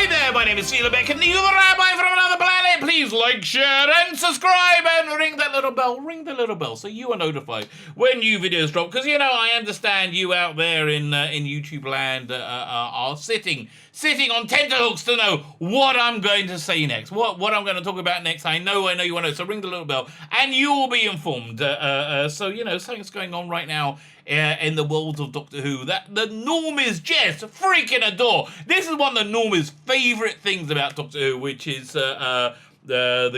there, my name is Beck, and you're the Rabbi from another planet. Please like, share, and subscribe, and ring that little bell, so you are notified when new videos drop. Because, I understand you out there in YouTube land are sitting on tenterhooks to know what I'm going to say next, what I'm going to talk about next. I know you want to know, so ring the little bell, and you will be informed. So, something's going on right now in the world of Doctor Who that the normies just freaking adore. This is one of the normies' favourite things about Doctor Who, which is the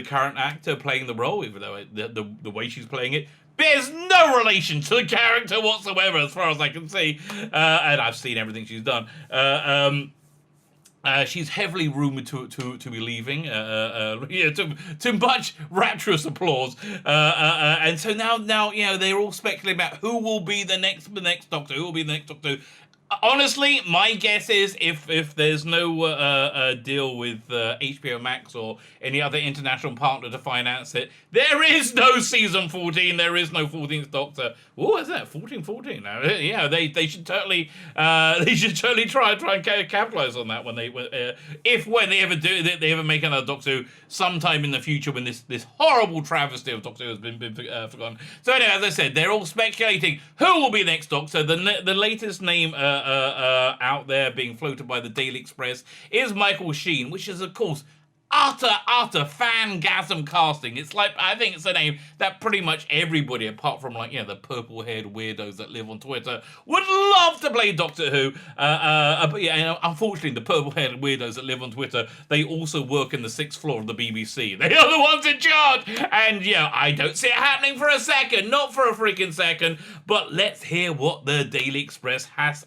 current actor playing the role, even though the way she's playing it bears no relation to the character whatsoever, as far as I can see. And I've seen everything she's done. She's heavily rumoured to be leaving, to much rapturous applause, and so now they're all speculating about who will be the next Doctor, who will be the next Doctor. Honestly, my guess is if there's no deal with HBO Max or any other international partner to finance it, there is no season 14. There is no 14th Doctor. What is that? 14? Now, they should totally try and capitalize on that when they ever make another Doctor Who sometime in the future, when this horrible travesty of Doctor Who has been forgotten. So anyway, as I said, they're all speculating who will be next Doctor. The latest name out there being floated by the Daily Express is Michael Sheen, which is, of course, utter fangasm casting. It's like, I think it's a name that pretty much everybody, apart from the purple-haired weirdos that live on Twitter, would love to play Doctor Who. But unfortunately, the purple-haired weirdos that live on Twitter, they also work in the 6th floor of the BBC. They are the ones in charge. And I don't see it happening for a second, not for a freaking second. But let's hear what the Daily Express has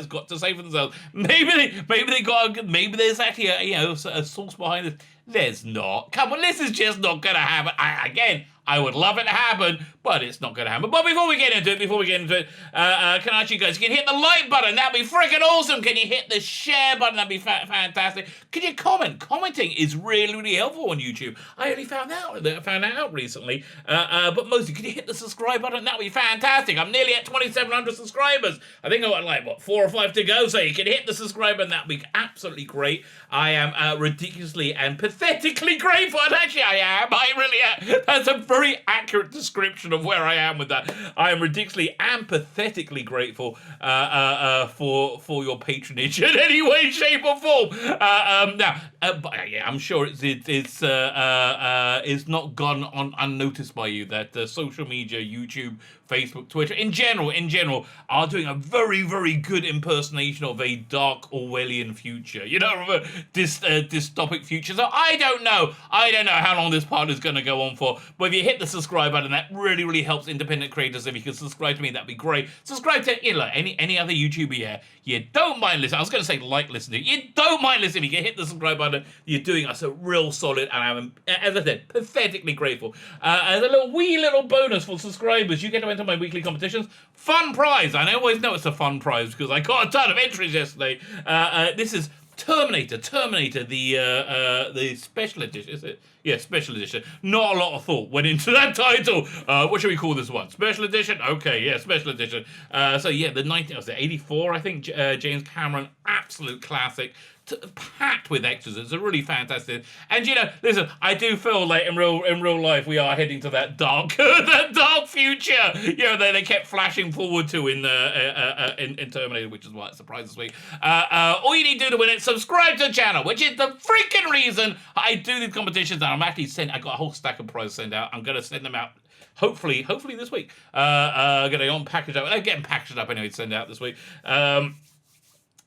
got to say for themselves. Maybe there's actually a source behind it. There's not. Come on, this is just not going to happen. I would love it to happen, but it's not going to happen. But before we get into it, can I ask you guys, you can hit the like button. That'd be freaking awesome. Can you hit the share button? That'd be fantastic. Can you comment? Commenting is really, really helpful on YouTube. I only found that out recently. But mostly, can you hit the subscribe button? That'd be fantastic. I'm nearly at 2,700 subscribers. I think I got 4 or 5 to go, so you can hit the subscribe button. That'd be absolutely great. I am ridiculously and pathetically grateful. And actually, I am. I really am. That's a very accurate description of where I am with that. I am ridiculously and pathetically grateful for your patronage in any way, shape, or form. I'm sure it's not gone on unnoticed by you that social media, YouTube, Facebook, Twitter, in general, are doing a very, very good impersonation of a dark Orwellian future. Of a dystopic future. So I don't know how long this part is going to go on for. But if you hit the subscribe button, that really, really helps independent creators. If you can subscribe to me, that'd be great. Subscribe to any other YouTuber you don't mind listening. I was going to say listening. You don't mind listening. You can hit the subscribe button. You're doing us a real solid, and I'm, as I said, pathetically grateful. As a wee little bonus for subscribers, you get to enter my weekly competitions. Fun prize. And I always know it's a fun prize because I got a ton of entries yesterday. This is Terminator, the special edition, is it? Yeah, special edition. Not a lot of thought went into that title. What should we call this one? Special edition? Okay, yeah, special edition. The 1984, I think, James Cameron, absolute classic. Packed with extras. It's a really fantastic. And listen, I do feel like in real life we are heading to that dark future. They kept flashing forward to in Terminator, which is why it surprises me. All you need to do to win it, subscribe to the channel, which is the freaking reason I do these competitions. And I'm actually I got a whole stack of prizes sent out. I'm gonna send them out. Hopefully this week. Gonna go and package up. They're getting packaged up anyway to send out this week.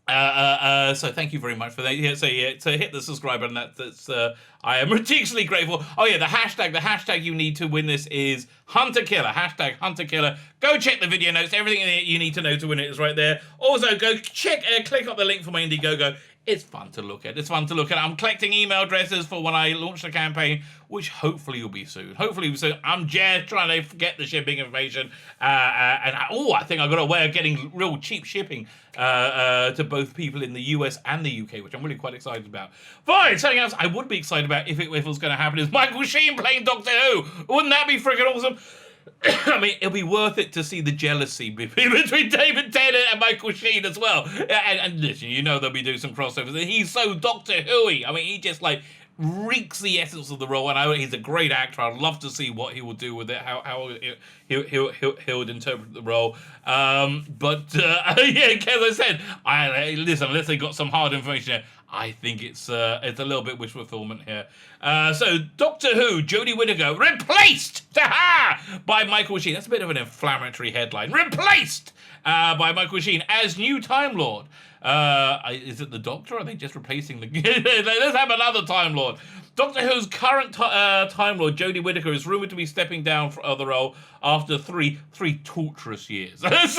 So thank you very much for that. So hit the subscribe button. That's I am ridiculously grateful. Oh yeah, the hashtag you need to win this is #HunterKiller. #HunterKiller. Go check the video notes. Everything you need to know to win it is right there. Also, go click on the link for my Indiegogo. It's fun to look at. I'm collecting email addresses for when I launch the campaign, which hopefully will be soon. I'm just trying to get the shipping information. I think I've got a way of getting real cheap shipping to both people in the US and the UK, which I'm really quite excited about. Fine, something else I would be excited about if it was going to happen is Michael Sheen playing Doctor Who. Wouldn't that be freaking awesome? I mean, it'll be worth it to see the jealousy between David Tennant and Michael Sheen as well. And listen, you know they'll be doing some crossovers. He's so Doctor Who-y. I mean, he just like reeks the essence of the role, and he's a great actor. I'd love to see what he will do with it, how he would interpret the role. But yeah, as I said, listen, unless they got some hard information here, I think it's a little bit wish fulfillment here. So Doctor Who, Jodie Whittaker replaced by Michael Sheen. That's a bit of an inflammatory headline. Replaced by Michael Sheen as new Time Lord. Is it the Doctor? Or are they just replacing the? Let's have another Time Lord. Doctor Who's current Time Lord, Jodie Whittaker, is rumored to be stepping down for the role after three torturous years. let's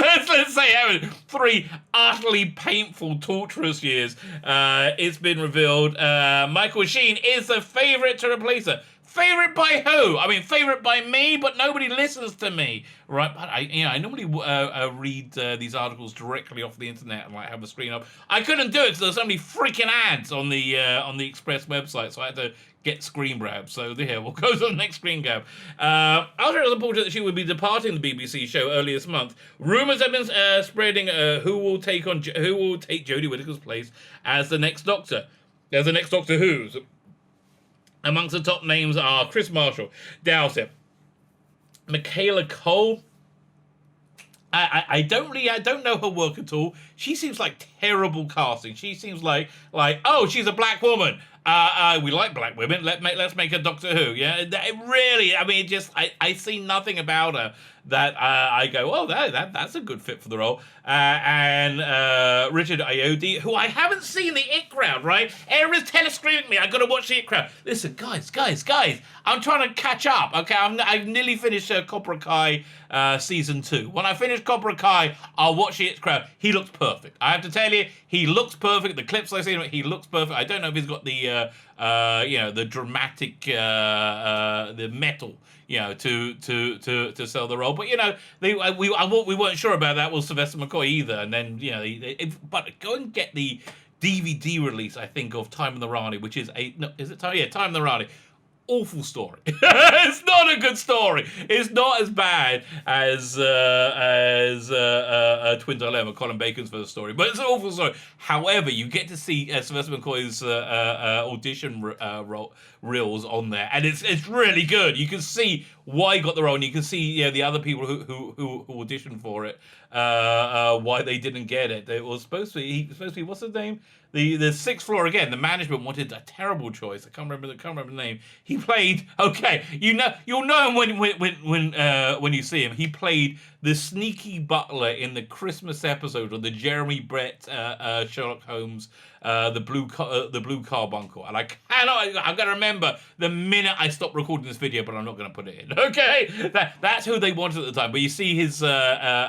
say 3 utterly painful, torturous years. It's been revealed. Michael Sheen is the favourite to replace her. Favorite by who? I mean, favorite by me, but nobody listens to me, right? But I normally read these articles directly off the internet and like have the screen up. I couldn't do it because there's so many freaking ads on the Express website, so I had to get screen grab. So here, we'll go to the next screen grab. After it was reported that she would be departing the BBC show earlier this month, rumours have been spreading who will take Jodie Whittaker's place as the next Doctor. As the next Doctor Who. Amongst the top names are Chris Marshall, Dowsett, Michaela Cole. I don't know her work at all. She seems like terrible casting. She seems like oh, she's a black woman. We like black women. Let's make her Doctor Who. Yeah, it really. I mean, just I see nothing about her that I go, oh, that's a good fit for the role. And Richard Ayoade, who I haven't seen the It Crowd, right? Everyone's telescreening me. I got to watch the It Crowd. Listen, guys, I'm trying to catch up. Okay, I've nearly finished Cobra Kai season 2. When I finish Cobra Kai, I'll watch the It Crowd. He looks perfect. I have to tell you, he looks perfect. The clips I've seen, he looks perfect. I don't know if he's got the the dramatic, the metal, to sell the role. But we weren't sure about that with Sylvester McCoy either. And then but go and get the DVD release, I think, of Time in the Rani, which is Time in the Rani. Awful story. It's not a good story. It's not as bad as Twin Dilemma, Colin Bacon's first story, but it's an awful story. However, you get to see Sylvester McCoy's audition reels on there, and it's really good. You can see why he got the role, and you can see the other people who auditioned for it, why they didn't get it. It was supposed to be what's his name? The sixth floor again. The management wanted a terrible choice. I can't remember the name. He played. Okay, you'll know him when you see him. He played the sneaky butler in the Christmas episode of the Jeremy Brett Sherlock Holmes, the blue carbuncle. And I've got to remember the minute I stop recording this video, but I'm not going to put it in. Okay, that's who they wanted at the time. But you see his audition,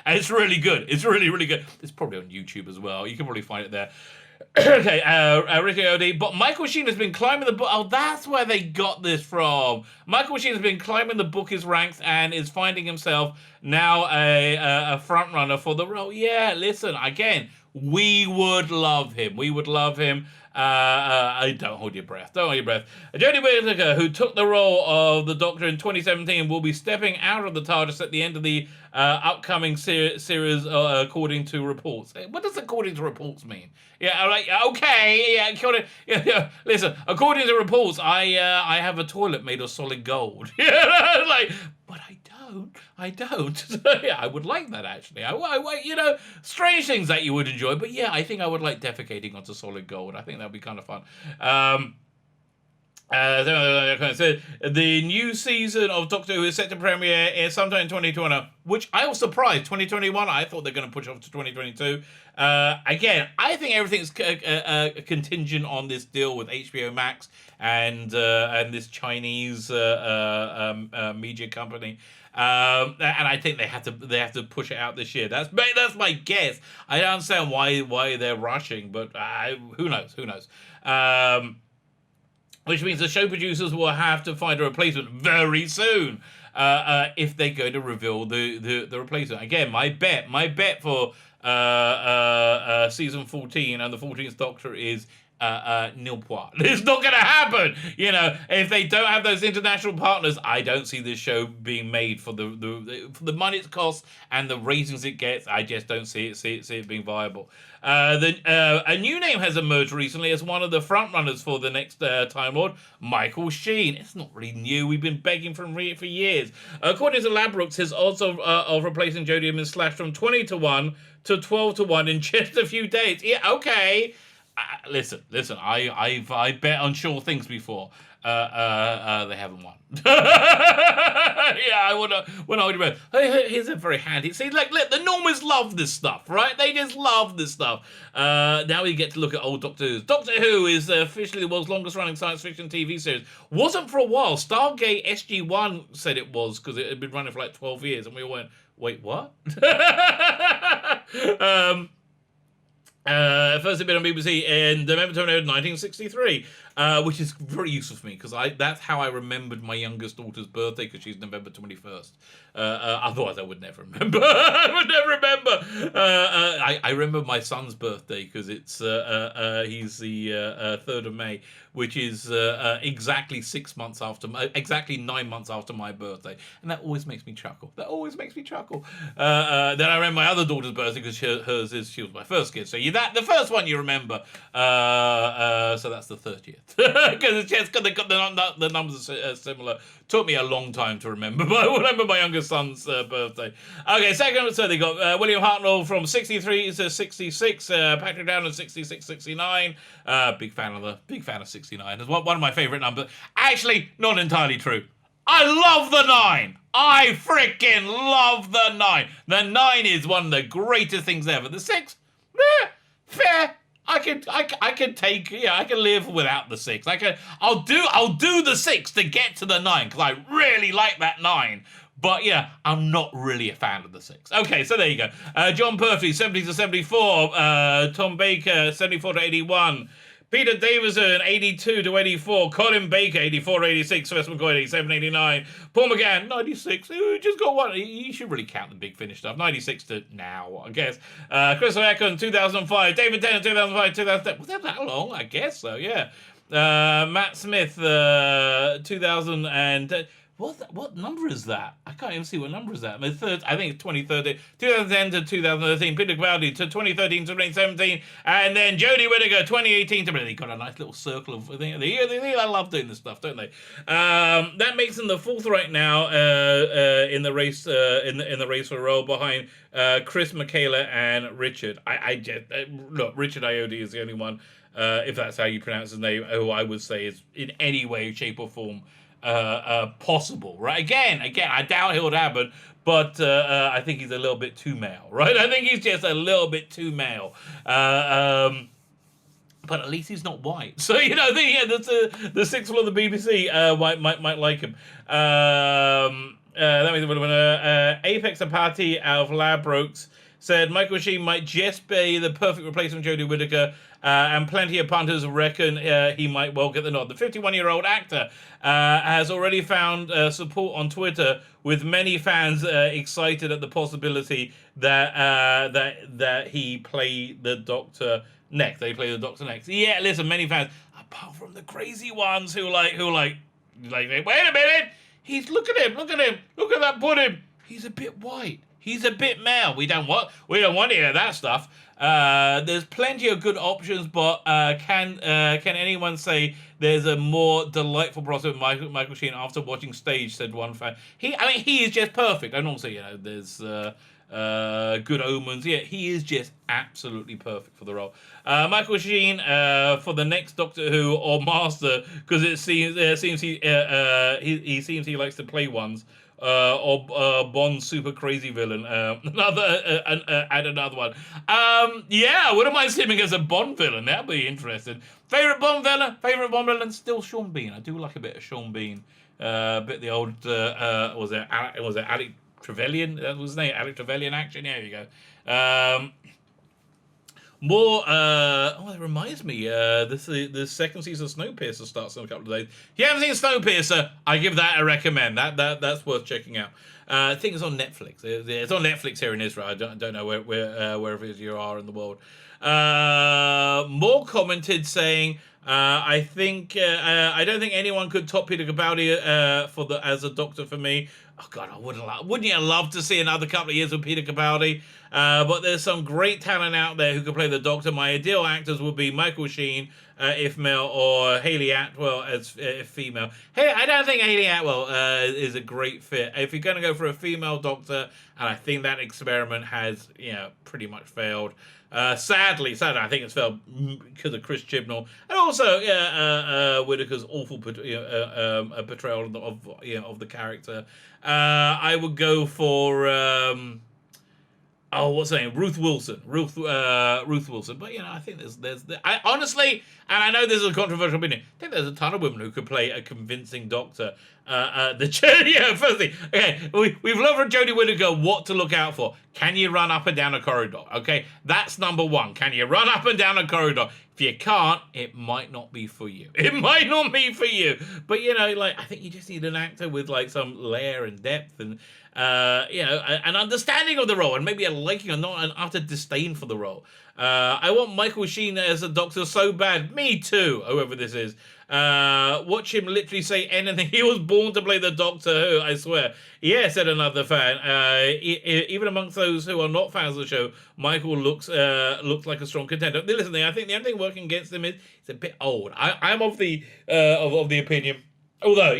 and it's really good. It's really, really good. It's probably on YouTube as well. You can probably find it there. Okay, Ricky Odie. But Michael Sheen has been climbing the book. Oh, that's where they got this from. Michael Sheen has been climbing the book's ranks and is finding himself now a front runner for the role. Yeah, listen, again, we would love him. Don't hold your breath. Jodie Whittaker, who took the role of the Doctor in 2017, will be stepping out of the TARDIS at the end of the upcoming series, according to reports. What does according to reports mean? Yeah, like, okay, yeah. Listen, according to reports, I have a toilet made of solid gold. But I don't. Yeah, I would like that, actually. I strange things that you would enjoy, but yeah, I think I would like defecating onto solid gold. I think that would be kind of fun. So the new season of Doctor Who is set to premiere sometime in 2020, which I was surprised. 2021, I thought they're going to push off to 2022. Again, I think everything's contingent on this deal with HBO Max and this Chinese media company. And I think they have to push it out this year. That's my guess. I don't understand why they're rushing, but who knows? Which means the show producers will have to find a replacement very soon if they're going to reveal the replacement. Again, my bet for season 14, and the 14th Doctor is nil point. It's not going to happen. You know, if they don't have those international partners, I don't see this show being made for the money it costs and the ratings it gets. I just don't see it being viable. A new name has emerged recently as one of the frontrunners for the next Time Lord, Michael Sheen. It's not really new. We've been begging for years. According to Labrooks, his odds of replacing Jodie have been slashed from 20-1 to 12-1 in just a few days. Yeah, okay. Listen. I bet on sure things before. They haven't won. Yeah, I would bet. Here's a very handy. See, look, the Normans love this stuff, right? They just love this stuff. Now we get to look at old Doctor Who. Doctor Who is officially the world's longest-running science fiction TV series. Wasn't for a while. Stargate SG-1 said it was because it had been running for like 12 years, and we all went, wait, what? First appeared on BBC in November 1963, which is very useful for me because that's how I remembered my youngest daughter's birthday because she's November 21st. Otherwise, I would never remember. I remember my son's birthday because he's the 3rd of May, which is exactly 9 months after my birthday, and that always makes me chuckle. Then I remember my other daughter's birthday because she was my first kid. So the first one you remember. So that's the 30th because they got the numbers are similar. Took me a long time to remember, but I remember my youngest son's birthday. Okay, second, so they got William Hartnell from 63 to 66, Patrick Downer 66, 69. Big fan of 69. It's one of my favorite numbers. Actually, not entirely true. I love the 9. I freaking love the 9. The 9 is one of the greatest things ever. The 6, fair. I can live without the 6. I'll do the 6 to get to the 9 because I really like that 9. But yeah, I'm not really a fan of the 6. Okay, so there you go. John Pertwee, 70 to 74. Tom Baker, 74 to 81. Peter Davison, 82 to 84. Colin Baker, 84 to 86. Wes McCoy, 87 to 89. Paul McGann, 96. He just got one. You should really count the Big Finish stuff. 96 to now, I guess. Chris Eccon, 2005. David Tennant, 2005, 2010. Was that long? I guess so, yeah. Matt Smith, 2000 and... What number is that? I can't even see what number is that. I think it's 2013. 2010 to 2013. Peter Capaldi to 2013 to 2017. And then Jodie Whittaker, 2018 to... They got a nice little circle of... They love doing this stuff, don't they? That makes them the 4th right now in the race in the race for a role behind Chris, Michaela, and Richard. Look, Richard Ayoade is the only one, if that's how you pronounce his name, who I would say is in any way, shape, or form possible, right? Again, I doubt it would happen, but I think he's a little bit too male, right? I think he's just a little bit too male. But at least he's not white. So, the 6th floor of the BBC might like him. That means Apex Apathy out of Labrooks said Michael Sheen might just be the perfect replacement for Jodie Whittaker, and plenty of punters reckon he might well get the nod. The 51-year-old actor has already found support on Twitter, with many fans excited at the possibility that he play the Doctor next. They play the Doctor next. Yeah, listen, many fans, apart from the crazy ones who like, wait a minute, look at him, look at that pudding. He's a bit white. He's a bit male. We don't want to hear that stuff. There's plenty of good options, but can anyone say there's a more delightful prospect of Michael Sheen after watching Stage? Said one fan. He is just perfect. And also, there's Good Omens. Yeah, he is just absolutely perfect for the role. Michael Sheen for the next Doctor Who or Master, because it seems he likes to play ones. Or Bond's super crazy villain. Add another one. Yeah, I wouldn't mind seeing him as a Bond villain. That'd be interesting. Favorite Bond villain? Still Sean Bean. I do like a bit of Sean Bean. A bit the old was it Alec Trevelyan? That was his name. Alec Trevelyan action. There you go. More, it reminds me, the second season of Snowpiercer starts in a couple of days. If you haven't seen Snowpiercer, I give that a recommend. That's worth checking out. I think it's on Netflix. It's on Netflix here in Israel. I don't know wherever it is you are in the world. More commented saying, I don't think anyone could top Peter Capaldi as a Doctor for me. Oh God, wouldn't you love to see another couple of years with Peter Capaldi? But there's some great talent out there who could play the Doctor. My ideal actors would be Michael Sheen, if male, or Hayley Atwell as if female. Hey, I don't think Hayley Atwell is a great fit. If you're going to go for a female Doctor, and I think that experiment has, pretty much failed. Sadly, I think it's failed because of Chris Chibnall, and also Whittaker's awful portrayal of the character. I would go for what's her name? Ruth Wilson. Ruth Wilson. But I think I honestly, and I know this is a controversial opinion, I think there's a ton of women who could play a convincing Doctor. Firstly, okay, we've learned from Jodie Whittaker what to look out for. Can you run up and down a corridor? Okay, that's number one. Can you run up and down a corridor? If you can't, it might not be for you. It might not be for you. But I think you just need an actor with some layer and depth and an understanding of the role, and maybe a liking or not an utter disdain for the role. I want Michael Sheen as a Doctor so bad. Me too, whoever this is. Watch him literally say anything. He was born to play the Doctor Who, I swear. Yeah, said another fan. Even amongst those who are not fans of the show, Michael looks like a strong contender. Listen, I think the only thing working against him is he's a bit old. I'm of the opinion, although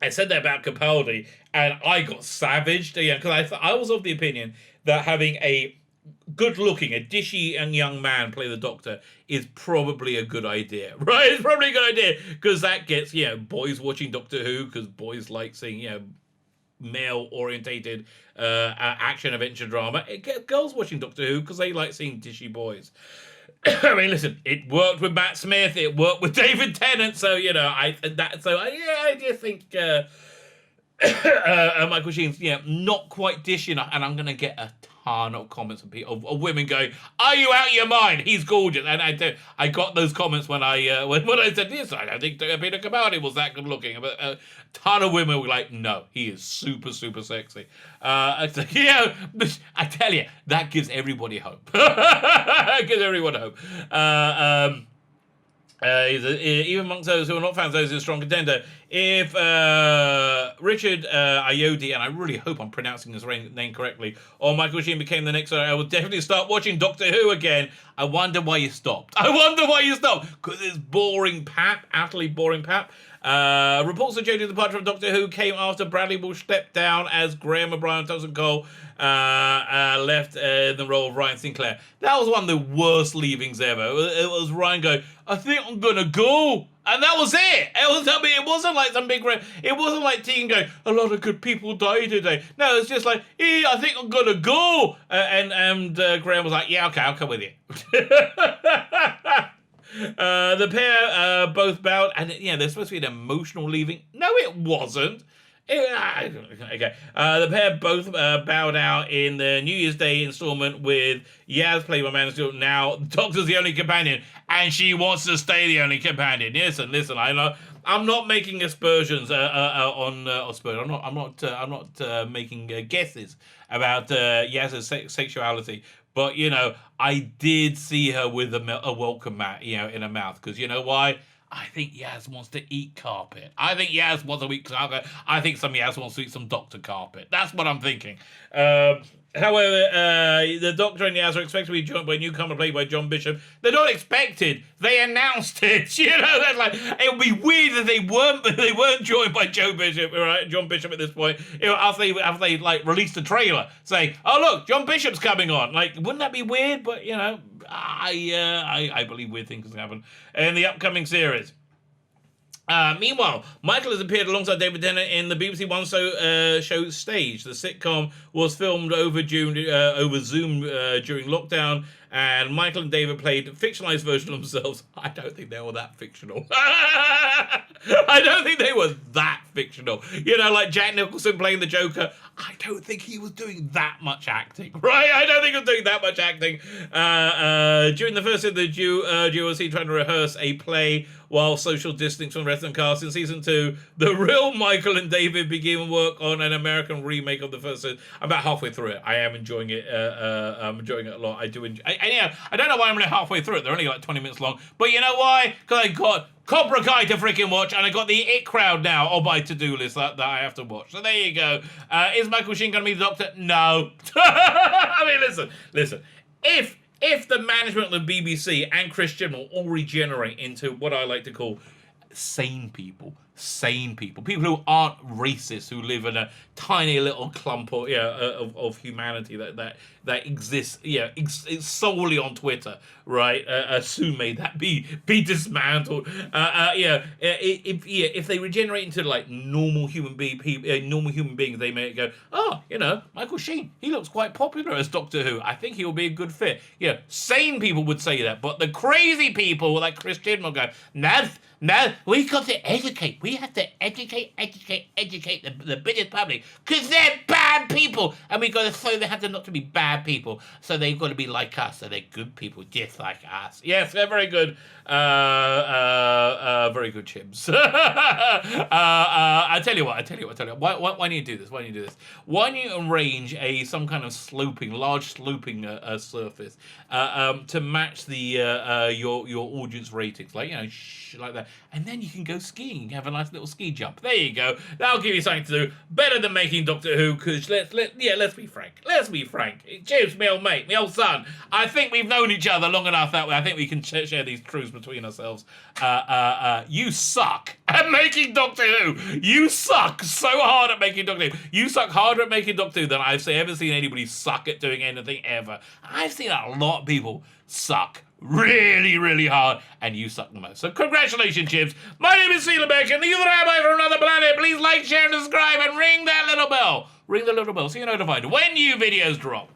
I said that about Capaldi, and I got savaged, because I was of the opinion that having a good-looking, a dishy young man play the Doctor is probably a good idea, right? It's probably a good idea, because that gets, boys watching Doctor Who, because boys like seeing, male-orientated action-adventure drama. It gets girls watching Doctor Who, because they like seeing dishy boys. I mean, listen, it worked with Matt Smith, it worked with David Tennant, so, I just think Michael Sheen's, not quite dishy enough, and I'm going to get a ton of comments of women going, "Are you out of your mind? He's gorgeous." And I got those comments when I said this. I don't think Peter Capaldi was that good looking, but a ton of women were like, "No, he is super, super sexy." I tell you, that gives everybody hope. Gives everyone hope. Even amongst those who are not fans, those who are a strong contender. If Richard Iodi, and I really hope I'm pronouncing his name correctly, or Michael Sheen became the next, I will definitely start watching Doctor Who again. I wonder why you stopped. Because it's boring pap, utterly boring pap. Reports of Jodie's departure from Doctor Who came after Bradley Walsh stepped down as Graham O'Brien and Tosin Cole left in the role of Ryan Sinclair. That was one of the worst leavings ever. It was Ryan going, "I think I'm gonna go," and that was it. It wasn't like some big. It wasn't like Tegan going, "A lot of good people died today." No, it's just like, "I think I'm gonna go," and Graham was like, "Yeah, okay, I'll come with you." The pair both bowed, and there's supposed to be an emotional leaving. No, it wasn't. Okay. The pair both bowed out in the New Year's Day installment with Yaz, played by Mansfield. Now, the Doctor's the only companion, and she wants to stay the only companion. Listen. I know I'm not making aspersions on Spurs. I'm not making guesses about Yaz's sexuality. But, I did see her with a welcome mat, in her mouth. Because you know why? I think Yaz wants to eat carpet. I think Yaz wants to eat carpet. I think some Yaz wants to eat some Doctor carpet. That's what I'm thinking. However, the Doctor and Yaz are expected to be joined by a newcomer played by John Bishop. They're not expected. They announced it. That's like, it would be weird if they weren't joined by John Bishop at this point. After they released the trailer saying, "Oh look, John Bishop's coming on." Like, wouldn't that be weird? But I believe weird things can happen in the upcoming series. Meanwhile, Michael has appeared alongside David Tennant in the BBC One show Stage. The sitcom was filmed over Zoom during lockdown and Michael and David played fictionalized version of themselves. I don't think they were that fictional. I don't think they were that fictional. You know, like Jack Nicholson playing the Joker. I don't think he was doing that much acting, right? I don't think he was doing that much acting. During the first of the duo was he trying to rehearse a play while social distancing from the rest of the cast. In season 2, the real Michael and David begin work on an American remake of the first season. I'm about halfway through it. I am enjoying it. I'm enjoying it a lot. I do enjoy. I don't know why I'm only halfway through it. They're only like 20 minutes long. But you know why? Because I got Cobra Kai to freaking watch, and I got the It Crowd now on my to-do list that I have to watch. So there you go. Is Michael Sheen going to be the Doctor? No. I mean, listen. If the management of the BBC and Chris Chibnall all regenerate into what I like to call sane people who aren't racist, who live in a tiny little clump of humanity that exists, it's solely on Twitter, right? Soon may that be dismantled. If they regenerate into like normal human beings, they may go, oh, Michael Sheen, he looks quite popular as Doctor Who. I think he will be a good fit. Sane people would say that, but the crazy people like Chris Chibnall go, no, we've got to educate. We have to educate the British public because they're bad people, and we've got to show them how not to be bad people. So they've got to be like us. So they're good people, just like us. Yes, they're very good. Very good chibs. I tell you what. Why don't you do this? Why don't you arrange some kind of large sloping surface to match the your audience ratings, like like that, and then you can go skiing. You have a nice little ski jump. There you go. That'll give you something to do. Better than making Doctor Who. Because let's be frank. Chibs, my old mate, my old son. I think we've known each other long enough that way. I think we can share these truths between ourselves. You suck at making Doctor Who. You suck so hard at making Doctor Who. You suck harder at making Doctor Who than I've ever seen anybody suck at doing anything ever. I've seen a lot of people suck really, really hard, and you suck the most. So congratulations, Chibs. My name is Sheila Beck, and you're the Rabbi from another planet. Please like, share, and subscribe, and ring that little bell. Ring the little bell so you're notified when new videos drop.